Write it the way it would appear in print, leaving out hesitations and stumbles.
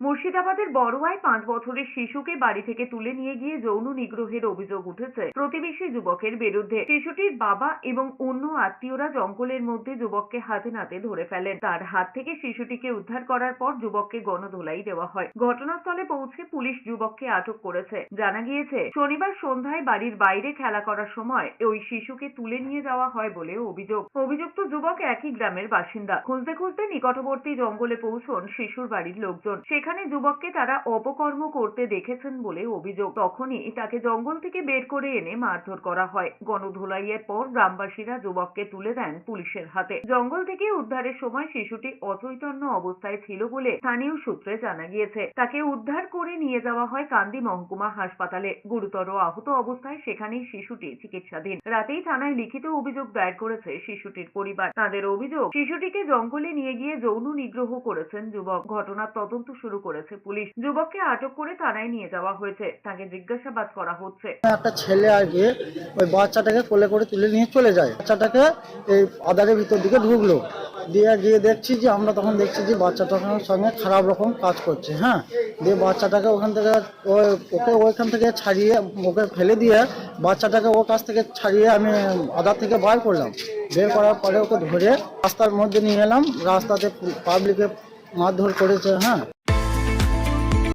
মুর্শিদাবাদের বড়ুয়ায় 5 বছরের শিশুকে বাড়ি থেকে তুলে নিয়ে গিয়ে যৌন নিগ্রহের অভিযোগ উঠেছে প্রতিবেশী যুবকের বিরুদ্ধে। শিশুটির বাবা এবং অন্য আত্মীয়রা জঙ্গলের মধ্যে যুবককে হাতে নাতে ধরে ফেলেন। তার হাত থেকে শিশুটিকে উদ্ধার করার পর যুবককে গণধোলাই দেওয়া হয়। ঘটনাস্থলে পৌঁছে পুলিশ যুবককে আটক করেছে। জানা গিয়েছে, শনিবার সন্ধ্যায় বাড়ির বাইরে খেলা করার সময় ওই শিশুকে তুলে নিয়ে যাওয়া হয় বলে অভিযোগ। অভিযুক্ত যুবক একই গ্রামের বাসিন্দা। খুঁজতে খুঁজতে নিকটবর্তী জঙ্গলে পৌঁছন শিশুর বাড়ির লোকজন। সেখানে যুবককে তারা অপকর্ম করতে দেখেছেন বলে অভিযোগ। তখনই তাকে জঙ্গল থেকে বের করে এনে মারধর করা হয়। গণধোলাইয়ের পর গ্রামবাসীরা যুবককে তুলে দেন পুলিশের হাতে। জঙ্গল থেকে উদ্ধারের সময় শিশুটি অচৈতন্য অবস্থায় ছিল বলে স্থানীয় সূত্রে জানা গিয়েছে। তাকে উদ্ধার করে নিয়ে যাওয়া হয় কান্দি মহকুমা হাসপাতালে। গুরুতর আহত অবস্থায় সেখানেই শিশুটি চিকিৎসাধীন। রাতেই থানায় লিখিত অভিযোগ দায়ের করেছে শিশুটির পরিবার। তাদের অভিযোগ, শিশুটিকে জঙ্গলে নিয়ে গিয়ে যৌন নিগ্রহ করেছেন যুবক। ঘটনার তদন্ত শুরু করেছে পুলিশ। যুবককে আটক করে থানায় নিয়ে যাওয়া হয়েছে। তাকে জিজ্ঞাসাবাদ করা হচ্ছে। একটা ছেলে আর কি ওই বাচ্চাটাকে কোলে করে তুলে নিয়ে চলে যায়। বাচ্চাটাকে এই আদারের ভিতর দিকে ঢুকলো, দিয়ে গিয়ে দেখছি যে আমরা তখন দেখছি যে বাচ্চাটার সঙ্গে খারাপ রকম কাজ করছে। হ্যাঁ, দিয়ে বাচ্চাটাকে ওখান থেকে ওকে ওইখান থেকে ছাড়িয়ে ওকে ফেলে দিয়ে বাচ্চাটাকে ওর কাছ থেকে ছাড়িয়ে আমি আদার থেকে বার করলাম। বের করার পরে ওকে ধরে রাস্তার মধ্যে নিয়ে এলাম। রাস্তাতে পাবলিকে মারধর করেছে। হ্যাঁ,